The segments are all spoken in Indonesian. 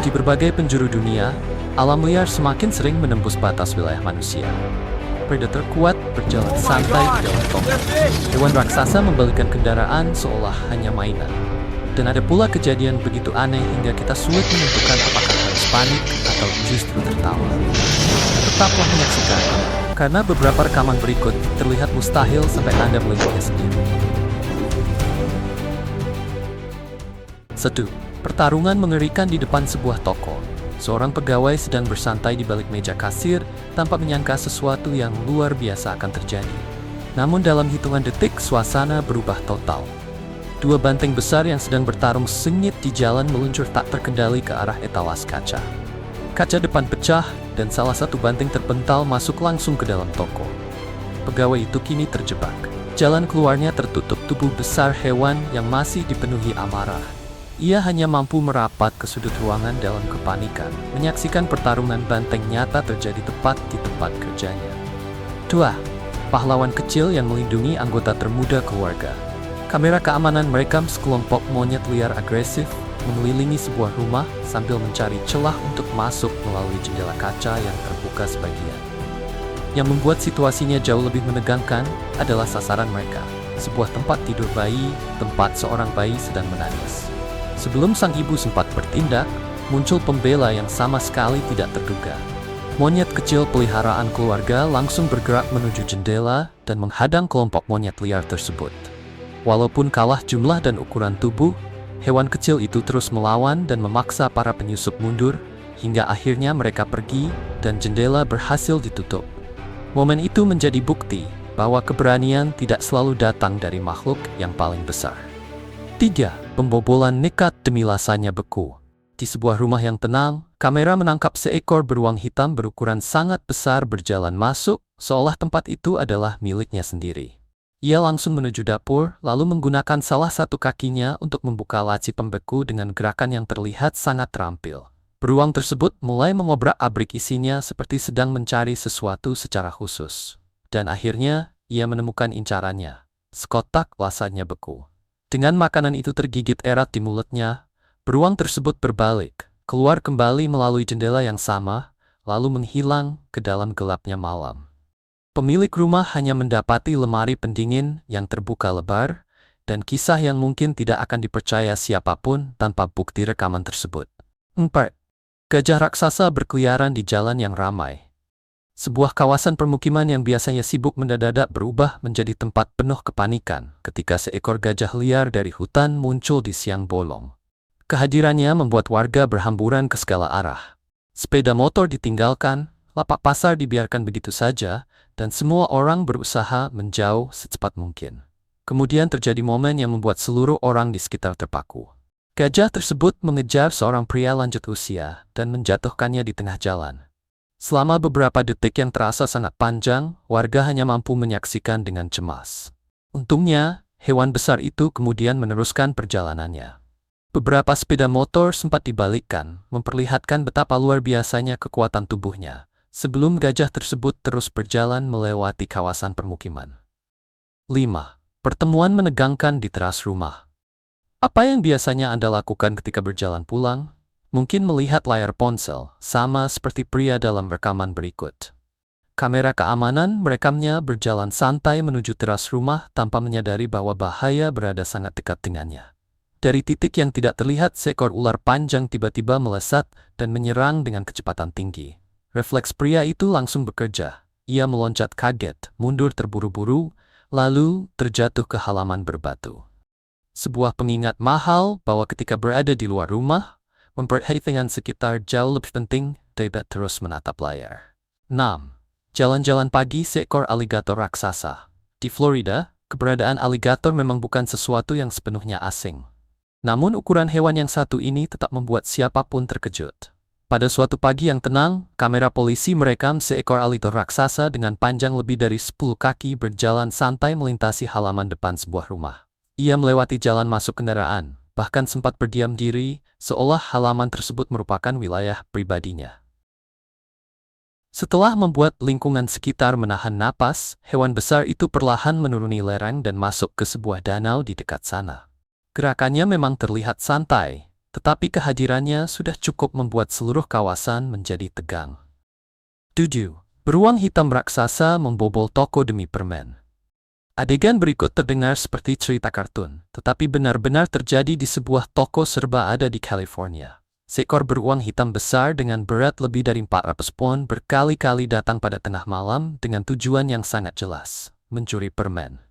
Di berbagai penjuru dunia, alam liar semakin sering menembus batas wilayah manusia. Predator kuat berjalan santai di dalam toko. Hewan raksasa membalikkan kendaraan seolah hanya mainan. Dan ada pula kejadian begitu aneh hingga kita sulit menentukan apakah harus panik atau justru tertawa. Tetaplah menyaksikan, karena beberapa rekaman berikut terlihat mustahil sampai Anda melihatnya sendiri. 1. Pertarungan mengerikan di depan sebuah toko. Seorang pegawai sedang bersantai di balik meja kasir tanpa menyangka sesuatu yang luar biasa akan terjadi. Namun dalam hitungan detik, suasana berubah total. Dua banteng besar yang sedang bertarung sengit di jalan meluncur tak terkendali ke arah etalas kaca. Kaca depan pecah dan salah satu banteng terpental masuk langsung ke dalam toko. Pegawai itu kini terjebak. Jalan keluarnya tertutup tubuh besar hewan yang masih dipenuhi amarah. Ia hanya mampu merapat ke sudut ruangan dalam kepanikan, menyaksikan pertarungan banteng nyata terjadi tepat di tempat kerjanya. 2. Pahlawan kecil yang melindungi anggota termuda keluarga. Kamera keamanan merekam sekelompok monyet liar agresif mengelilingi sebuah rumah sambil mencari celah untuk masuk melalui jendela kaca yang terbuka sebagian. Yang membuat situasinya jauh lebih menegangkan adalah sasaran mereka, sebuah tempat tidur bayi, tempat seorang bayi sedang menangis. Sebelum sang ibu sempat bertindak, muncul pembela yang sama sekali tidak terduga. Monyet kecil peliharaan keluarga langsung bergerak menuju jendela dan menghadang kelompok monyet liar tersebut. Walaupun kalah jumlah dan ukuran tubuh, hewan kecil itu terus melawan dan memaksa para penyusup mundur, hingga akhirnya mereka pergi dan jendela berhasil ditutup. Momen itu menjadi bukti bahwa keberanian tidak selalu datang dari makhluk yang paling besar. 3. Pembobolan nekat demi lasanya beku. Di sebuah rumah yang tenang, kamera menangkap seekor beruang hitam berukuran sangat besar berjalan masuk, seolah tempat itu adalah miliknya sendiri. Ia langsung menuju dapur, lalu menggunakan salah satu kakinya untuk membuka laci pembeku dengan gerakan yang terlihat sangat terampil. Beruang tersebut mulai mengobrak-abrik isinya seperti sedang mencari sesuatu secara khusus. Dan akhirnya, ia menemukan incarannya. Sekotak lasanya beku. Dengan makanan itu tergigit erat di mulutnya, beruang tersebut berbalik, keluar kembali melalui jendela yang sama, lalu menghilang ke dalam gelapnya malam. Pemilik rumah hanya mendapati lemari pendingin yang terbuka lebar, dan kisah yang mungkin tidak akan dipercaya siapapun tanpa bukti rekaman tersebut. 4. Gajah raksasa berkeliaran di jalan yang ramai. Sebuah kawasan permukiman yang biasanya sibuk mendadak berubah menjadi tempat penuh kepanikan ketika seekor gajah liar dari hutan muncul di siang bolong. Kehadirannya membuat warga berhamburan ke segala arah. Sepeda motor ditinggalkan, lapak pasar dibiarkan begitu saja, dan semua orang berusaha menjauh secepat mungkin. Kemudian terjadi momen yang membuat seluruh orang di sekitar terpaku. Gajah tersebut mengejar seorang pria lanjut usia dan menjatuhkannya di tengah jalan. Selama beberapa detik yang terasa sangat panjang, warga hanya mampu menyaksikan dengan cemas. Untungnya, hewan besar itu kemudian meneruskan perjalanannya. Beberapa sepeda motor sempat dibalikkan, memperlihatkan betapa luar biasanya kekuatan tubuhnya, sebelum gajah tersebut terus berjalan melewati kawasan permukiman. 5. Pertemuan menegangkan di teras rumah. Apa yang biasanya Anda lakukan ketika berjalan pulang? Mungkin melihat layar ponsel, sama seperti pria dalam rekaman berikut. Kamera keamanan merekamnya berjalan santai menuju teras rumah tanpa menyadari bahwa bahaya berada sangat dekat dengannya. Dari titik yang tidak terlihat, seekor ular panjang tiba-tiba melesat dan menyerang dengan kecepatan tinggi. Refleks pria itu langsung bekerja. Ia meloncat kaget, mundur terburu-buru, lalu terjatuh ke halaman berbatu. Sebuah pengingat mahal bahwa ketika berada di luar rumah, memperhatikan sekitar jauh lebih penting daripada terus menatap layar. 6. Jalan-jalan pagi seekor aligator raksasa. Di Florida, keberadaan aligator memang bukan sesuatu yang sepenuhnya asing. Namun ukuran hewan yang satu ini tetap membuat siapapun terkejut. Pada suatu pagi yang tenang, kamera polisi merekam seekor aligator raksasa dengan panjang lebih dari 10 kaki berjalan santai melintasi halaman depan sebuah rumah. Ia melewati jalan masuk kendaraan, bahkan sempat berdiam diri, seolah halaman tersebut merupakan wilayah pribadinya. Setelah membuat lingkungan sekitar menahan napas, hewan besar itu perlahan menuruni lereng dan masuk ke sebuah danau di dekat sana. Gerakannya memang terlihat santai, tetapi kehadirannya sudah cukup membuat seluruh kawasan menjadi tegang. 7. Beruang hitam raksasa membobol toko demi permen. Adegan berikut terdengar seperti cerita kartun, tetapi benar-benar terjadi di sebuah toko serba ada di California. Seekor beruang hitam besar dengan berat lebih dari 400 pon berkali-kali datang pada tengah malam dengan tujuan yang sangat jelas, mencuri permen.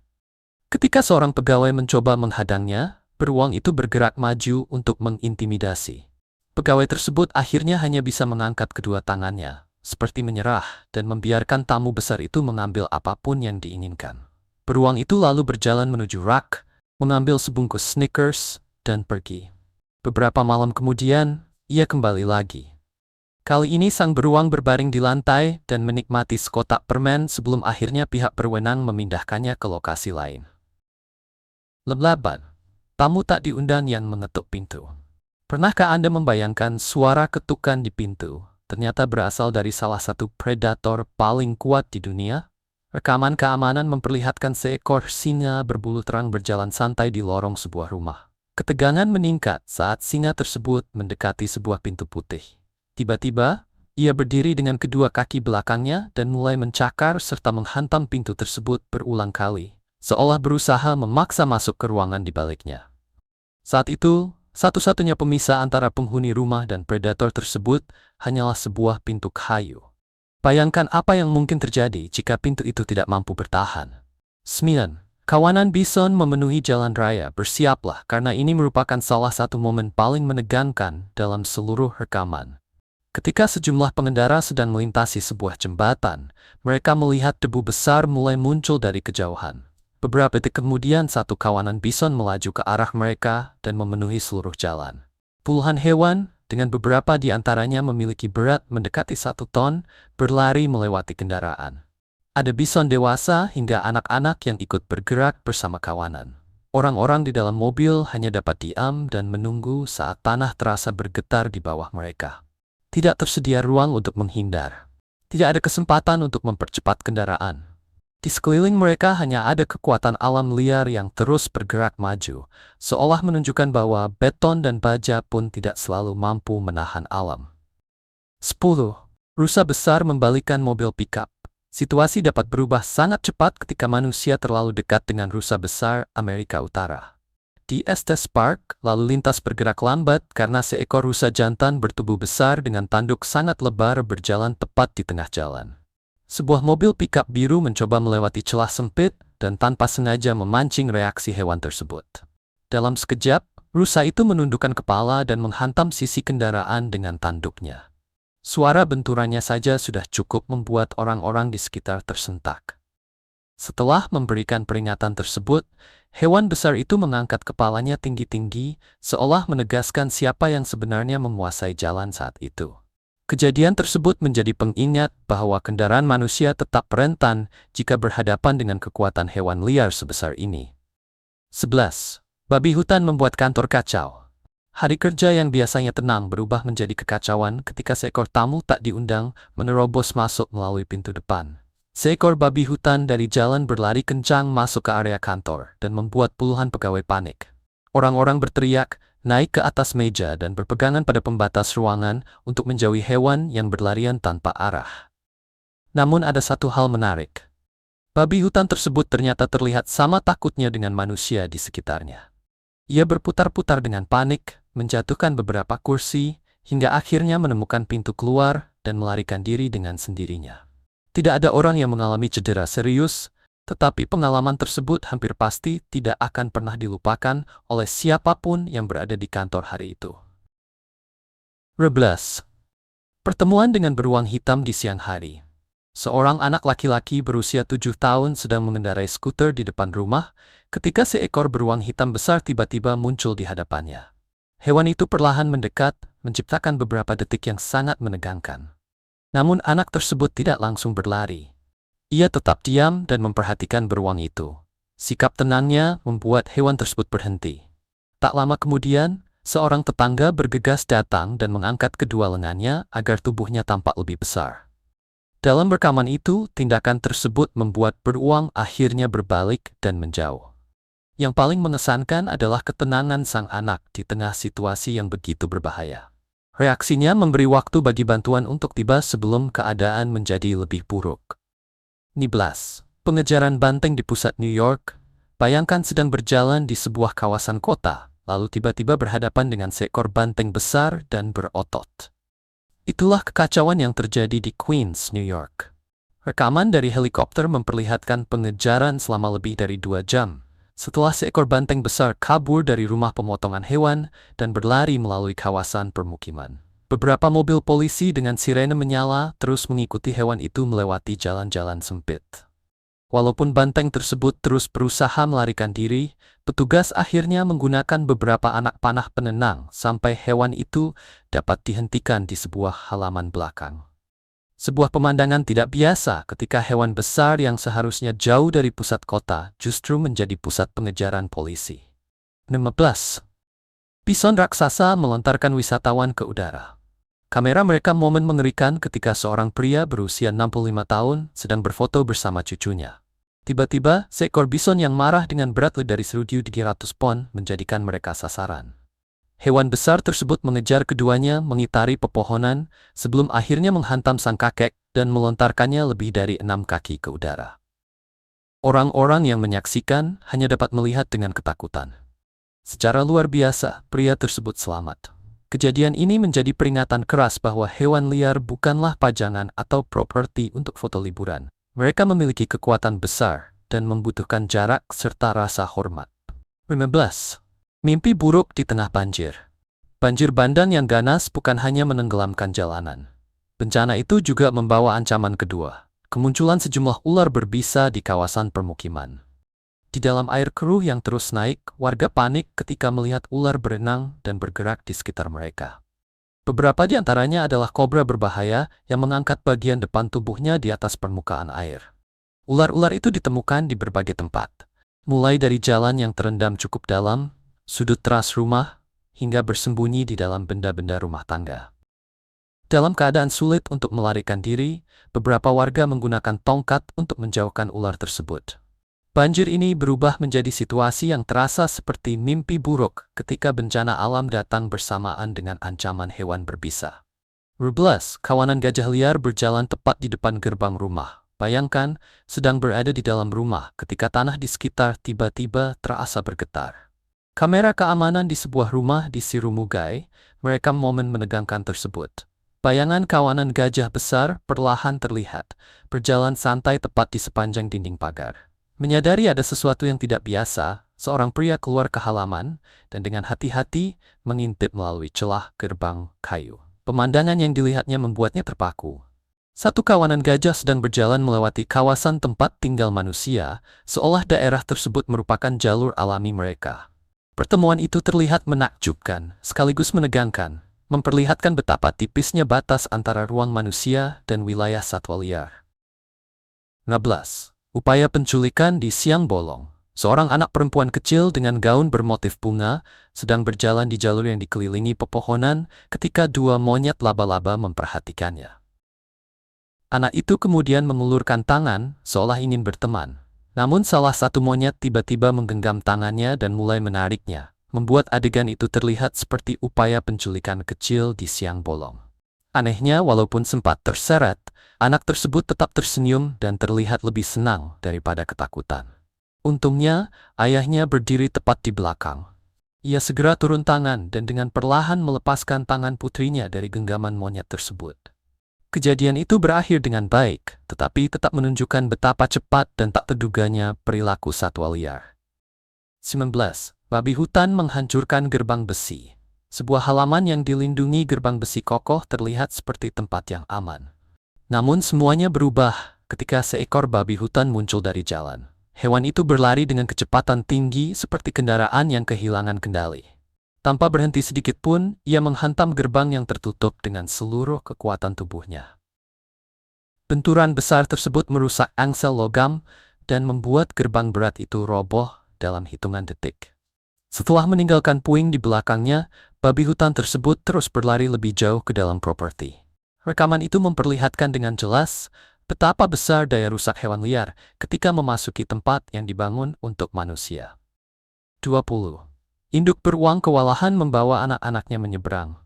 Ketika seorang pegawai mencoba menghadangnya, beruang itu bergerak maju untuk mengintimidasi. Pegawai tersebut akhirnya hanya bisa mengangkat kedua tangannya, seperti menyerah, dan membiarkan tamu besar itu mengambil apapun yang diinginkan. Beruang itu lalu berjalan menuju rak, mengambil sebungkus Snickers, dan pergi. Beberapa malam kemudian, ia kembali lagi. Kali ini sang beruang berbaring di lantai dan menikmati sekotak permen sebelum akhirnya pihak berwenang memindahkannya ke lokasi lain. 8. Tamu tak diundang yang mengetuk pintu. Pernahkah Anda membayangkan suara ketukan di pintu ternyata berasal dari salah satu predator paling kuat di dunia? Rekaman keamanan memperlihatkan seekor singa berbulu terang berjalan santai di lorong sebuah rumah. Ketegangan meningkat saat singa tersebut mendekati sebuah pintu putih. Tiba-tiba, ia berdiri dengan kedua kaki belakangnya dan mulai mencakar serta menghantam pintu tersebut berulang kali, seolah berusaha memaksa masuk ke ruangan di baliknya. Saat itu, satu-satunya pemisah antara penghuni rumah dan predator tersebut hanyalah sebuah pintu kayu. Bayangkan apa yang mungkin terjadi jika pintu itu tidak mampu bertahan. 9. Kawanan bison memenuhi jalan raya. Bersiaplah karena ini merupakan salah satu momen paling menegangkan dalam seluruh rekaman. Ketika sejumlah pengendara sedang melintasi sebuah jembatan, mereka melihat debu besar mulai muncul dari kejauhan. Beberapa detik kemudian satu kawanan bison melaju ke arah mereka dan memenuhi seluruh jalan. Puluhan hewan, dengan beberapa di antaranya memiliki berat mendekati 1 ton, berlari melewati kendaraan. Ada bison dewasa hingga anak-anak yang ikut bergerak bersama kawanan. Orang-orang di dalam mobil hanya dapat diam dan menunggu saat tanah terasa bergetar di bawah mereka. Tidak tersedia ruang untuk menghindar. Tidak ada kesempatan untuk mempercepat kendaraan. Di sekeliling mereka hanya ada kekuatan alam liar yang terus bergerak maju, seolah menunjukkan bahwa beton dan baja pun tidak selalu mampu menahan alam. 10. Rusa besar membalikkan mobil pickup. Situasi dapat berubah sangat cepat ketika manusia terlalu dekat dengan rusa besar Amerika Utara. Di Estes Park, lalu lintas bergerak lambat karena seekor rusa jantan bertubuh besar dengan tanduk sangat lebar berjalan tepat di tengah jalan. Sebuah mobil pickup biru mencoba melewati celah sempit dan tanpa sengaja memancing reaksi hewan tersebut. Dalam sekejap, rusa itu menundukkan kepala dan menghantam sisi kendaraan dengan tanduknya. Suara benturannya saja sudah cukup membuat orang-orang di sekitar tersentak. Setelah memberikan peringatan tersebut, hewan besar itu mengangkat kepalanya tinggi-tinggi, seolah menegaskan siapa yang sebenarnya menguasai jalan saat itu. Kejadian tersebut menjadi pengingat bahwa kendaraan manusia tetap rentan jika berhadapan dengan kekuatan hewan liar sebesar ini. 11. Babi hutan membuat kantor kacau. Hari kerja yang biasanya tenang berubah menjadi kekacauan ketika seekor tamu tak diundang menerobos masuk melalui pintu depan. Seekor babi hutan dari jalan berlari kencang masuk ke area kantor dan membuat puluhan pegawai panik. Orang-orang berteriak, naik ke atas meja dan berpegangan pada pembatas ruangan untuk menjauhi hewan yang berlarian tanpa arah. Namun ada satu hal menarik. Babi hutan tersebut ternyata terlihat sama takutnya dengan manusia di sekitarnya. Ia berputar-putar dengan panik, menjatuhkan beberapa kursi, hingga akhirnya menemukan pintu keluar dan melarikan diri dengan sendirinya. Tidak ada orang yang mengalami cedera serius, tetapi pengalaman tersebut hampir pasti tidak akan pernah dilupakan oleh siapapun yang berada di kantor hari itu. 12. Pertemuan dengan beruang hitam di siang hari. Seorang anak laki-laki berusia 7 tahun sedang mengendarai skuter di depan rumah ketika seekor beruang hitam besar tiba-tiba muncul di hadapannya. Hewan itu perlahan mendekat, menciptakan beberapa detik yang sangat menegangkan. Namun anak tersebut tidak langsung berlari. Ia tetap diam dan memperhatikan beruang itu. Sikap tenangnya membuat hewan tersebut berhenti. Tak lama kemudian, seorang tetangga bergegas datang dan mengangkat kedua lengannya agar tubuhnya tampak lebih besar. Dalam rekaman itu, tindakan tersebut membuat beruang akhirnya berbalik dan menjauh. Yang paling mengesankan adalah ketenangan sang anak di tengah situasi yang begitu berbahaya. Reaksinya memberi waktu bagi bantuan untuk tiba sebelum keadaan menjadi lebih buruk. 12. Pengejaran banteng di pusat New York. Bayangkan sedang berjalan di sebuah kawasan kota, lalu tiba-tiba berhadapan dengan seekor banteng besar dan berotot. Itulah kekacauan yang terjadi di Queens, New York. Rekaman dari helikopter memperlihatkan pengejaran selama lebih dari 2 jam. Setelah seekor banteng besar kabur dari rumah pemotongan hewan dan berlari melalui kawasan permukiman. Beberapa mobil polisi dengan sirene menyala terus mengikuti hewan itu melewati jalan-jalan sempit. Walaupun banteng tersebut terus berusaha melarikan diri, petugas akhirnya menggunakan beberapa anak panah penenang sampai hewan itu dapat dihentikan di sebuah halaman belakang. Sebuah pemandangan tidak biasa ketika hewan besar yang seharusnya jauh dari pusat kota justru menjadi pusat pengejaran polisi. 15. Bison raksasa melontarkan wisatawan ke udara. Kamera merekam momen mengerikan ketika seorang pria berusia 65 tahun sedang berfoto bersama cucunya. Tiba-tiba, seekor bison yang marah dengan berat lebih dari 1.300 pon menjadikan mereka sasaran. Hewan besar tersebut mengejar keduanya mengitari pepohonan sebelum akhirnya menghantam sang kakek dan melontarkannya lebih dari 6 kaki ke udara. Orang-orang yang menyaksikan hanya dapat melihat dengan ketakutan. Secara luar biasa, pria tersebut selamat. Kejadian ini menjadi peringatan keras bahwa hewan liar bukanlah pajangan atau properti untuk foto liburan. Mereka memiliki kekuatan besar dan membutuhkan jarak serta rasa hormat. 15. Mimpi buruk di tengah banjir. Banjir bandang yang ganas bukan hanya menenggelamkan jalanan. Bencana itu juga membawa ancaman kedua, kemunculan sejumlah ular berbisa di kawasan permukiman. Di dalam air keruh yang terus naik, warga panik ketika melihat ular berenang dan bergerak di sekitar mereka. Beberapa di antaranya adalah kobra berbahaya yang mengangkat bagian depan tubuhnya di atas permukaan air. Ular-ular itu ditemukan di berbagai tempat, mulai dari jalan yang terendam cukup dalam, sudut teras rumah, hingga bersembunyi di dalam benda-benda rumah tangga. Dalam keadaan sulit untuk melarikan diri, beberapa warga menggunakan tongkat untuk menjauhkan ular tersebut. Banjir ini berubah menjadi situasi yang terasa seperti mimpi buruk ketika bencana alam datang bersamaan dengan ancaman hewan berbisa. 12. Kawanan gajah liar berjalan tepat di depan gerbang rumah. Bayangkan, sedang berada di dalam rumah ketika tanah di sekitar tiba-tiba terasa bergetar. Kamera keamanan di sebuah rumah di Sirumugai merekam momen menegangkan tersebut. Bayangan kawanan gajah besar perlahan terlihat, berjalan santai tepat di sepanjang dinding pagar. Menyadari ada sesuatu yang tidak biasa, seorang pria keluar ke halaman dan dengan hati-hati mengintip melalui celah gerbang kayu. Pemandangan yang dilihatnya membuatnya terpaku. Satu kawanan gajah sedang berjalan melewati kawasan tempat tinggal manusia, seolah daerah tersebut merupakan jalur alami mereka. Pertemuan itu terlihat menakjubkan, sekaligus menegangkan, memperlihatkan betapa tipisnya batas antara ruang manusia dan wilayah satwa liar. 16. Upaya penculikan di siang bolong. Seorang anak perempuan kecil dengan gaun bermotif bunga sedang berjalan di jalur yang dikelilingi pepohonan ketika 2 monyet laba-laba memperhatikannya. Anak itu kemudian mengulurkan tangan seolah ingin berteman. Namun salah satu monyet tiba-tiba menggenggam tangannya dan mulai menariknya, membuat adegan itu terlihat seperti upaya penculikan kecil di siang bolong. Anehnya, walaupun sempat terseret, anak tersebut tetap tersenyum dan terlihat lebih senang daripada ketakutan. Untungnya, ayahnya berdiri tepat di belakang. Ia segera turun tangan dan dengan perlahan melepaskan tangan putrinya dari genggaman monyet tersebut. Kejadian itu berakhir dengan baik, tetapi tetap menunjukkan betapa cepat dan tak terduganya perilaku satwa liar. 19. Babi hutan menghancurkan gerbang besi. Sebuah halaman yang dilindungi gerbang besi kokoh terlihat seperti tempat yang aman. Namun semuanya berubah ketika seekor babi hutan muncul dari jalan. Hewan itu berlari dengan kecepatan tinggi seperti kendaraan yang kehilangan kendali. Tanpa berhenti sedikit pun, ia menghantam gerbang yang tertutup dengan seluruh kekuatan tubuhnya. Benturan besar tersebut merusak angsel logam dan membuat gerbang berat itu roboh dalam hitungan detik. Setelah meninggalkan puing di belakangnya, babi hutan tersebut terus berlari lebih jauh ke dalam properti. Rekaman itu memperlihatkan dengan jelas betapa besar daya rusak hewan liar ketika memasuki tempat yang dibangun untuk manusia. 20. Induk beruang kewalahan membawa anak-anaknya menyeberang.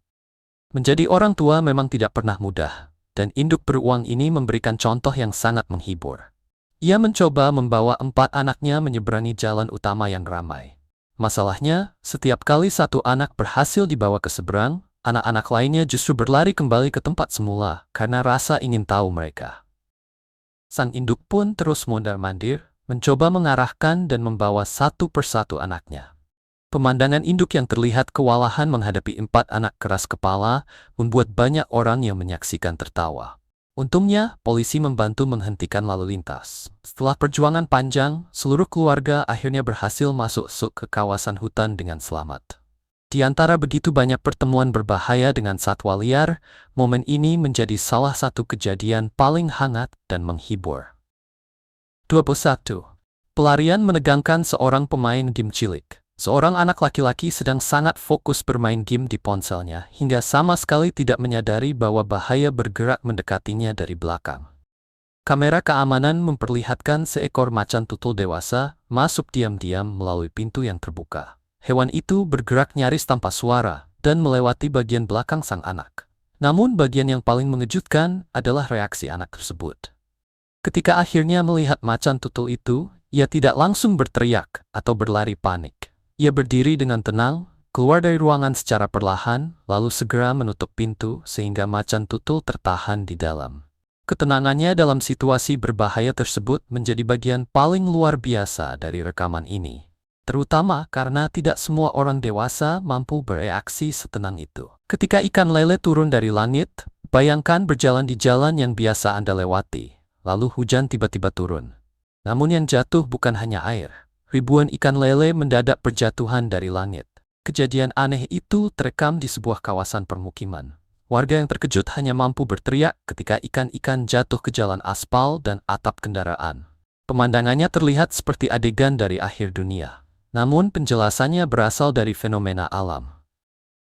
Menjadi orang tua memang tidak pernah mudah, dan induk beruang ini memberikan contoh yang sangat menghibur. Ia mencoba membawa 4 anaknya menyeberangi jalan utama yang ramai. Masalahnya, setiap kali satu anak berhasil dibawa ke seberang, anak-anak lainnya justru berlari kembali ke tempat semula karena rasa ingin tahu mereka. Sang induk pun terus mondar-mandir, mencoba mengarahkan dan membawa satu persatu anaknya. Pemandangan induk yang terlihat kewalahan menghadapi 4 anak keras kepala membuat banyak orang yang menyaksikan tertawa. Untungnya, polisi membantu menghentikan lalu lintas. Setelah perjuangan panjang, seluruh keluarga akhirnya berhasil masuk ke kawasan hutan dengan selamat. Di antara begitu banyak pertemuan berbahaya dengan satwa liar, momen ini menjadi salah satu kejadian paling hangat dan menghibur. 21. Pelarian menegangkan seorang pemain game cilik. Seorang anak laki-laki sedang sangat fokus bermain game di ponselnya hingga sama sekali tidak menyadari bahwa bahaya bergerak mendekatinya dari belakang. Kamera keamanan memperlihatkan seekor macan tutul dewasa masuk diam-diam melalui pintu yang terbuka. Hewan itu bergerak nyaris tanpa suara dan melewati bagian belakang sang anak. Namun bagian yang paling mengejutkan adalah reaksi anak tersebut. Ketika akhirnya melihat macan tutul itu, ia tidak langsung berteriak atau berlari panik. Ia berdiri dengan tenang, keluar dari ruangan secara perlahan, lalu segera menutup pintu sehingga macan tutul tertahan di dalam. Ketenangannya dalam situasi berbahaya tersebut menjadi bagian paling luar biasa dari rekaman ini. Terutama karena tidak semua orang dewasa mampu bereaksi setenang itu. Ketika ikan lele turun dari langit, bayangkan berjalan di jalan yang biasa Anda lewati, lalu hujan tiba-tiba turun. Namun yang jatuh bukan hanya air. Ribuan ikan lele mendadak berjatuhan dari langit. Kejadian aneh itu terekam di sebuah kawasan permukiman. Warga yang terkejut hanya mampu berteriak ketika ikan-ikan jatuh ke jalan aspal dan atap kendaraan. Pemandangannya terlihat seperti adegan dari akhir dunia. Namun penjelasannya berasal dari fenomena alam.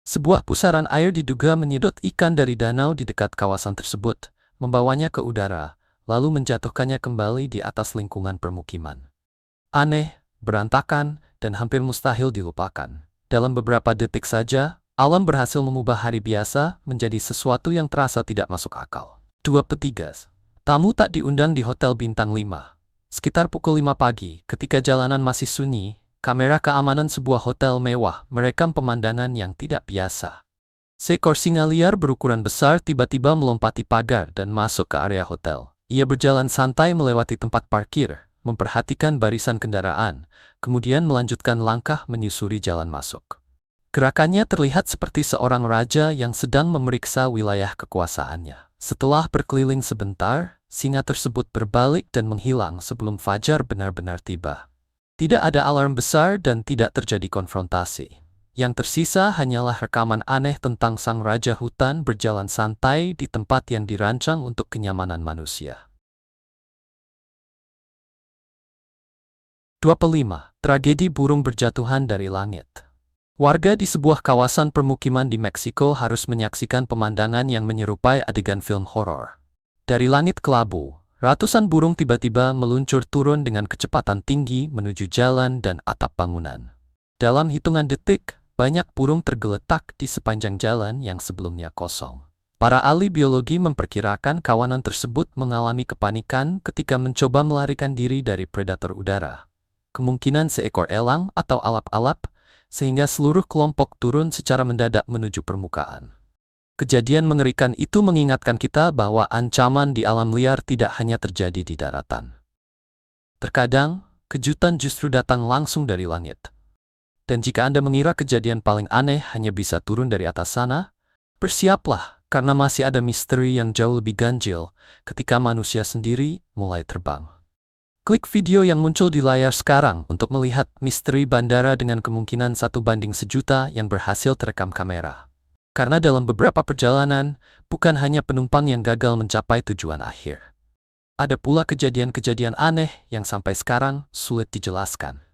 Sebuah pusaran air diduga menyedot ikan dari danau di dekat kawasan tersebut, membawanya ke udara, lalu menjatuhkannya kembali di atas lingkungan permukiman. Aneh, berantakan, dan hampir mustahil dilupakan. Dalam beberapa detik saja, alam berhasil mengubah hari biasa menjadi sesuatu yang terasa tidak masuk akal. 23. Tamu tak diundang di Hotel Bintang 5. Sekitar pukul 5 pagi, ketika jalanan masih sunyi, kamera keamanan sebuah hotel mewah merekam pemandangan yang tidak biasa. Seekor singa liar berukuran besar tiba-tiba melompati pagar dan masuk ke area hotel. Ia berjalan santai melewati tempat parkir, memperhatikan barisan kendaraan, kemudian melanjutkan langkah menyusuri jalan masuk. Gerakannya terlihat seperti seorang raja yang sedang memeriksa wilayah kekuasaannya. Setelah berkeliling sebentar, singa tersebut berbalik dan menghilang sebelum fajar benar-benar tiba. Tidak ada alarm besar dan tidak terjadi konfrontasi. Yang tersisa hanyalah rekaman aneh tentang sang raja hutan berjalan santai di tempat yang dirancang untuk kenyamanan manusia. 25. Tragedi burung berjatuhan dari langit. Warga di sebuah kawasan permukiman di Meksiko harus menyaksikan pemandangan yang menyerupai adegan film horor. Dari langit kelabu, ratusan burung tiba-tiba meluncur turun dengan kecepatan tinggi menuju jalan dan atap bangunan. Dalam hitungan detik, banyak burung tergeletak di sepanjang jalan yang sebelumnya kosong. Para ahli biologi memperkirakan kawanan tersebut mengalami kepanikan ketika mencoba melarikan diri dari predator udara. Kemungkinan seekor elang atau alap-alap, sehingga seluruh kelompok turun secara mendadak menuju permukaan. Kejadian mengerikan itu mengingatkan kita bahwa ancaman di alam liar tidak hanya terjadi di daratan. Terkadang, kejutan justru datang langsung dari langit. Dan jika Anda mengira kejadian paling aneh hanya bisa turun dari atas sana, bersiaplah karena masih ada misteri yang jauh lebih ganjil ketika manusia sendiri mulai terbang. Klik video yang muncul di layar sekarang untuk melihat misteri bandara dengan kemungkinan 1:1.000.000 yang berhasil terekam kamera. Karena dalam beberapa perjalanan, bukan hanya penumpang yang gagal mencapai tujuan akhir. Ada pula kejadian-kejadian aneh yang sampai sekarang sulit dijelaskan.